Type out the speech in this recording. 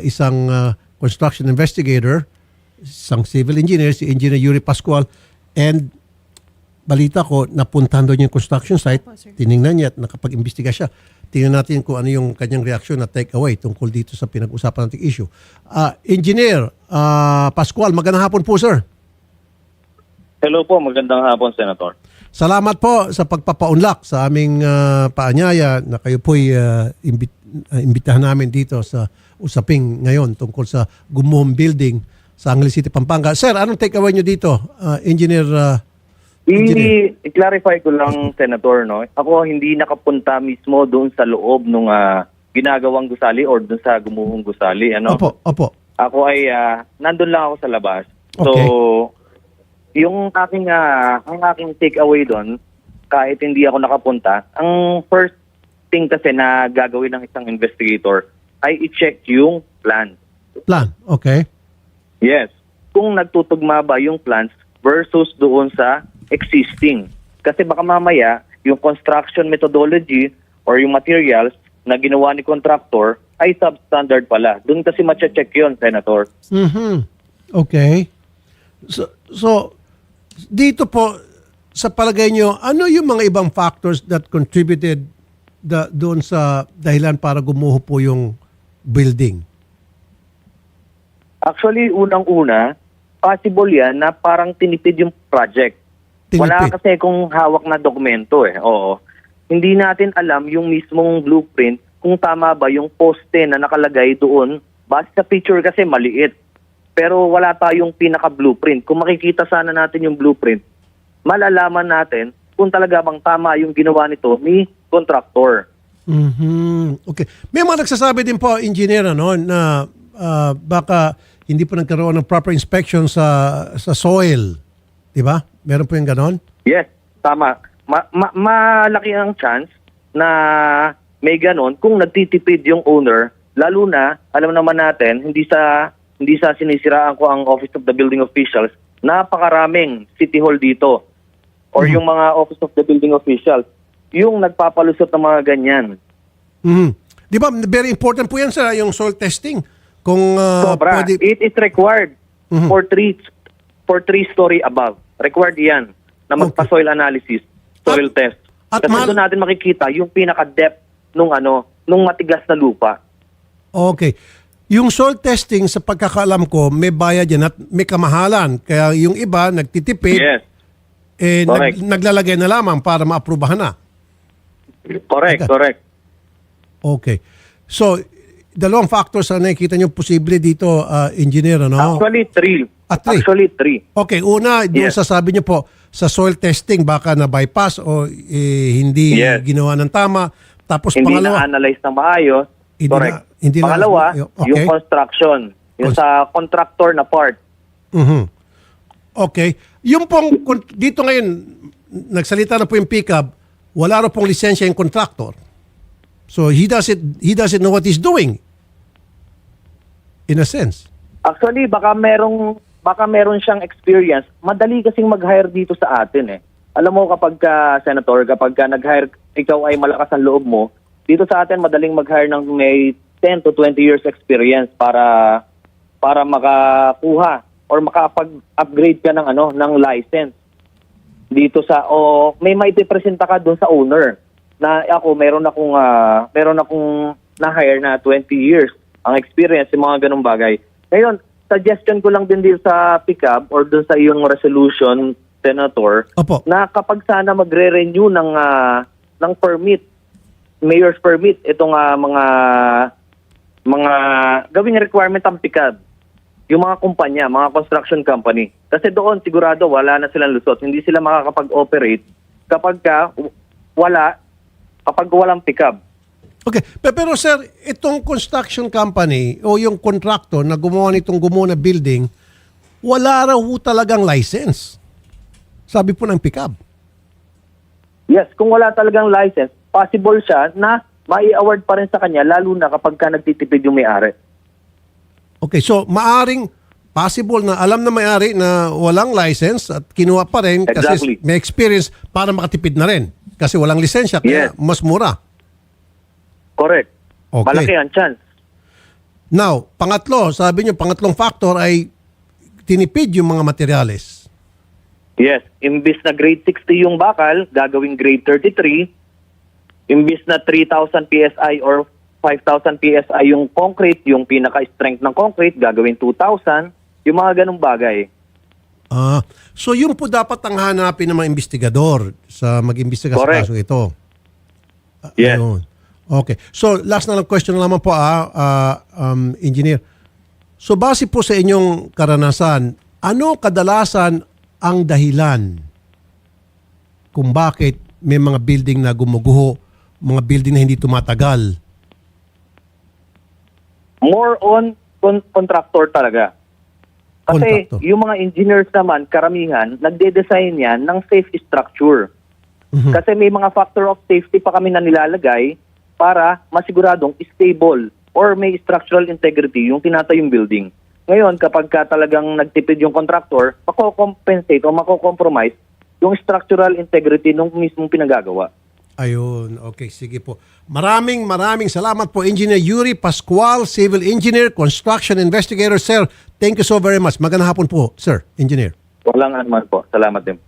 isang construction investigator, isang civil engineer, si Engineer Yuri Pascual, and balita ko, napuntahan doon yung construction site, tiningnan niya at nakapag-imbestiga siya. Tingnan natin kung ano yung kanyang reaksyon na take away tungkol dito sa pinag-usapan nating issue. Engineer Pascual, magandang hapon po, sir. Hello po, magandang hapon, Senator. Salamat po sa pagpapaunlak sa aming paanyaya na kayo po'y imbitahan namin dito sa usaping ngayon tungkol sa gumuhong building sa Angeles City, Pampanga. Sir, anong take away nyo dito, Engineer? I-clarify ko lang, Senator, no? Ako hindi nakapunta mismo doon sa loob ng ginagawang gusali or doon sa gumuhong gusali. Ano? Opo. Ako ay nandun lang ako sa labas. So, Okay. yung ang aking take away doon, kahit hindi ako nakapunta, ang first thing kasi na gagawin ng isang investigator ay i-check yung plan. Plan, okay. Yes. Kung nagtutugma ba yung plans versus doon sa existing. Kasi baka mamaya, yung construction methodology or yung materials na ginawa ni contractor ay substandard pala. Doon kasi matcha-check yun, Senator. Okay. So, dito po, sa palagay nyo, ano yung mga ibang factors that contributed doon sa dahilan para gumuho po yung building? Actually, unang-una, possible yan na parang tinipid yung project. Wala kasi kung hawak na dokumento eh. Oo. Hindi natin alam yung mismong blueprint kung tama ba yung poste na nakalagay doon. Base sa picture kasi maliit. Pero wala tayong pinaka-blueprint. Kung makikita sana natin yung blueprint, malalaman natin kung talaga bang tama yung ginawa nito ni contractor. Okay. May mga nagsasabi din po, engineer, na baka hindi po nagkaroon ng proper inspection sa soil. Di ba? Meron po yung ganon? Yes, tama. Malaki ang chance na may ganon kung nagtitipid yung owner, lalo na, alam naman natin, hindi sa sinisiraan ko ang Office of the Building Officials, napakaraming city hall dito or yung mga Office of the Building Officials, yung nagpapalusot ng mga ganyan. Di ba, very important po yan, sir, yung soil testing. Kung Sobra. It is required for three-story above. Required yan na magpa-soil analysis, soil test. Kasi doon natin makikita yung pinaka-depth nung matigas na lupa. Okay. Yung soil testing, sa pagkakaalam ko, may bayad yan at may kamahalan. Kaya yung iba, nagtitipid, Yes. naglalagay na lamang para maaprubahan na. Correct. Okay. So, dalawang factors na nakikita nyo posible dito, engineer, ano? Actually, three. Actually, three. Okay, una, doon sasabi nyo po, sa soil testing, baka na-bypass o hindi ginawa ng tama. Tapos hindi pangalawa, na-analyze ng maayos. Correct. Pangalawa, yung construction. Yung sa contractor na part. Okay. Yung pong, dito ngayon, nagsalita na po yung pickup, wala rin pong lisensya yung contractor. So, he doesn't know what he's doing. In a sense. Actually, baka meron siyang experience. Madali kasing mag-hire dito sa atin eh. Alam mo kapag Senator, kapag nag-hire, ikaw ay malakas ang loob mo, dito sa atin madaling mag-hire ng may 10 to 20 years experience para makakuha or makapag-upgrade ka ng license. Dito may maipipresenta ka doon sa owner na ako meron akong na-hire na 20 years ang experience sa mga ganung bagay. Ngayon, suggestion ko lang din dito sa pickup or doon sa iyong resolution, Senator, Opo. na kapag sana magre-renew ng permit, mayor's permit, itong mga gawing requirement ang pickup, yung mga kumpanya, mga construction company. Kasi doon sigurado wala na silang lusot, hindi sila makakapag-operate kapag walang pickup. Okay. Pero sir, itong construction company o yung contractor na gumawa na building, wala raw talagang license. Sabi po ng pickup. Yes, kung wala talagang license, possible siya na mai-award pa rin sa kanya lalo na kapag nagtitipid yung may-ari. Okay, so maaring possible na alam na may-ari na walang license at kinuha pa rin kasi may experience para makatipid na rin. Kasi walang lisensya, kaya mas mura. Correct. Okay. Malaki ang chance. Now, pangatlo, sabi niyo, pangatlong factor ay tinipid yung mga materyales. Yes, imbis na grade 60 yung bakal, gagawing grade 33. Imbis na 3,000 PSI or 5,000 PSI yung concrete, yung pinaka-strength ng concrete, gagawin 2,000. Yung mga ganung bagay. So yun po dapat ang hanapin ng mga investigador sa mag-imbestiga sa Correct. kaso ito. Yes. Ayun. Okay. So last na lang question na naman po, engineer. So base po sa inyong karanasan, ano kadalasan ang dahilan kung bakit may mga building na gumuguho, mga building na hindi tumatagal? More on contractor talaga. Kasi Contractor. yung mga engineers naman, karamihan, nagde-design yan ng safe structure. Kasi may mga factor of safety pa kami na nilalagay para masiguradong stable or may structural integrity yung tinatayong building. Ngayon, kapag ka talagang nagtipid yung contractor, mako-compensate o mako-compromise yung structural integrity nung mismong pinagagawa. Ayun. Okay, sige po. Maraming salamat po, Engineer Yuri Pascual, Civil Engineer, Construction Investigator. Sir, thank you so very much. Magandang hapon po, Sir, Engineer. Walang anuman po. Salamat din.